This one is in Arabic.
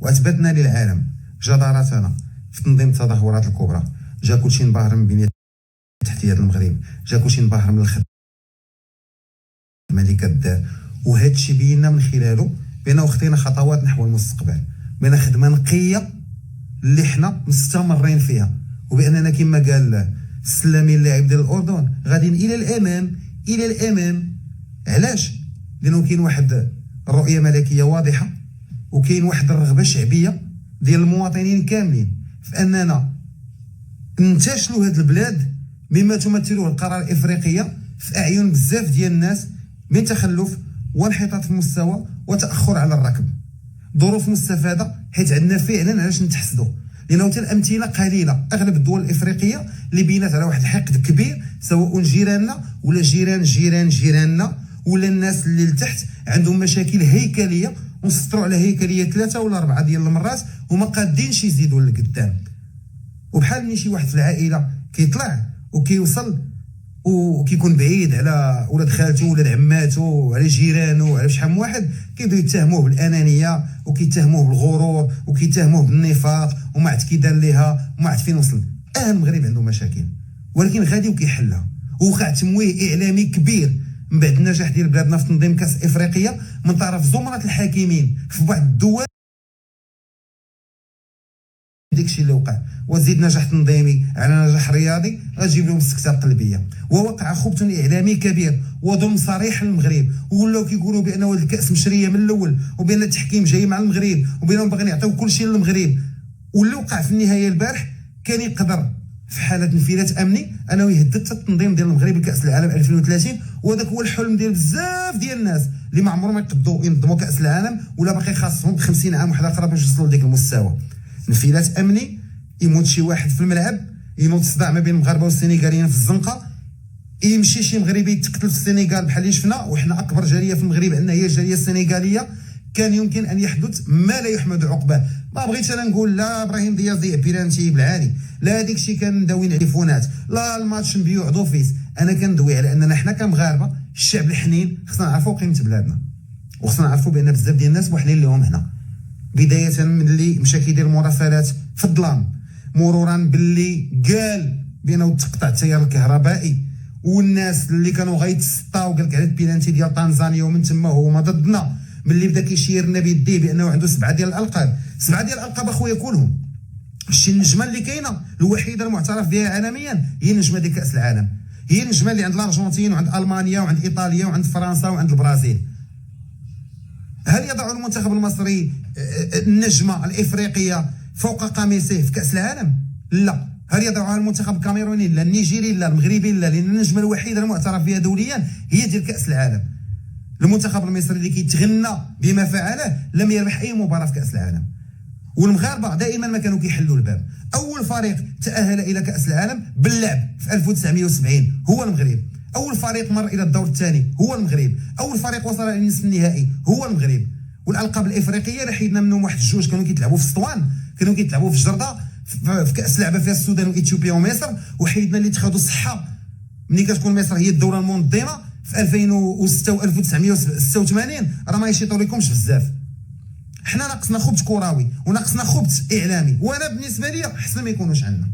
واثبتنا للعالم جدارتنا في تنظيم التظاهرات الكبرى. جا كلشي انبهر من بنية تحتيات المغرب، جا كلشي انبهر من الخدمه اللي كدار، وهذا الشيء بينا من خلاله بان خطينا خطوات نحو المستقبل، بان خدمه نقيه اللي حنا مستمرين فيها، وباننا كما قال السلامي اللاعب ديال الاردن غاديين الى الامام الى الامام. علاش؟ لانه كاين واحد الرؤيه ملكيه واضحه، وكاين واحد الرغبه شعبيه ديال المواطنين كاملين في اننا ننتشلوا هذه البلاد مما تمثله القرار الافريقيه في اعين بزاف ديال الناس من تخلف وانحطاط في المستوى وتاخر على الركب. ظروف مستفاده حيث عندنا فعلا علاش نتحسدوا، لانه حتى الامثله قليله. اغلب الدول الافريقيه اللي بينات على واحد الحقد كبير، سواء جيراننا ولا جيراننا ولا الناس اللي لتحت عندهم مشاكل هيكليه ونسطروا على هيكليه 3 ولا 4 ديال المرات وما قادينش يزيدوا لقدام. وبحال ملي شي واحد في العائله كيطلع وكيوصل وكيكون بعيد على ولاد خالته ولاد عماته وعلى جيرانه وعلى شحال من واحد، كيبداو يتهموه بالانانيه وكيتهموه بالغرور وكيتهموه بالنفاق وما عرفت كي دار ليها وما عرفت فين وصل. المغرب عنده مشاكل ولكن غادي وكيحلها، وقع تمويه اعلامي كبير من بعد النجاح ديال بلادنا في تنظيم كاس افريقيا من طرف زمره الحاكمين في بعض الدول. داكشي اللي وقع وزيد نجاح تنظيمي على نجاح رياضي غتجيب لهم السكته القلبيه، ووقع خبث اعلامي كبير وظلم صريح للمغرب، ولاو كيقولوا بان هذا الكاس مشريه من الاول وبان التحكيم جاي مع المغرب وبانهم باغيين يعطيو كلشي للمغرب. واللي وقع في النهايه البارح كان يقدر في حاله انفلات امني انه يهدد التنظيم ديال المغرب لكاس العالم 2030، وهذاك هو الحلم ديال بزاف ديال الناس اللي ما عمرهم يقدروا ينظموا كاس العالم ولا باقي خاصهم 50 عام واحد اخرى باش يوصلوا لديك المستوى. انفلات امني، يموت شي واحد في الملعب، ينوض صداع ما بين المغاربه والسنغاليين في الزنقه، يمشي شي مغربي يتقتل في السنغال بحال اللي شفنا، وحنا اكبر جاليه في المغرب عندنا هي الجاليه السنغاليه. كان يمكن ان يحدث ما لا يحمد عقباه. ما بغيتش انا نقول لا ابراهيم دياز ضيع بيرانتي بالعاني، لا هذيك الشيء كندوي على تليفونات، لا الماتش نبيعو دوفيس. انا كندوي على اننا حنا كمغاربه الشعب الحنين خصنا نعرفوا قيمه بلادنا، وخصنا نعرفوا بان بزاف ديال الناس بوحدين لهم هنا، بدايه من اللي مشى كيدير المراسلات في الظلام، مرورا باللي قال بانه تقطع التيار الكهربائي، والناس اللي كانوا غيتسطاو قال لك على البيلانتي ديال طنزانيا ومن تما هما ضدنا، ملي بدا كيشيرنا بيديه بانه عنده 7 ديال الالقاب. 7 ديال الالقاب اخويا كلهم شي النجمه اللي كاينه الوحيده المعترف بها عالميا هي النجمه ديال كاس العالم، هي النجمه اللي عند الارجنتين وعند المانيا وعند ايطاليا وعند فرنسا وعند البرازيل. هل يضع المنتخب المصري النجمه الافريقيه فوق قميصه في كاس العالم؟ لا. هل يضعها المنتخب الكاميروني؟ لا. النيجيري؟ لا. المغربي؟ لا. لان النجمه الوحيده المعترف بها دوليا هي ديال كاس العالم. المنتخب المصري اللي كيتغنى بما فعله لم يربح اي مباراه في كاس العالم، والمغاربه دائما ما كانوا كيحلوا الباب. اول فريق تاهل الى كاس العالم باللعب في 1970 هو المغرب، اول فريق مر الى الدور الثاني هو المغرب، اول فريق وصل الى النصف النهائي هو المغرب. والالقاب الافريقيه اللي حيدنا منهم واحد الجوج كانوا كيتلعبوا في اسطوان، كانوا كيتلعبوا في الجرده في كاس لعبه فيها السودان واثيوبيا ومصر، وحيدنا اللي اتخذوا الصحه ملي كتكون مصر هي الدوله المنظمه في 2006 و 1986 راه ما يشيطوا لكمش بزاف. حنا ناقصنا خبز كروي وناقصنا خبز اعلامي، وانا بالنسبه لي حسن ما يكونوش عندنا.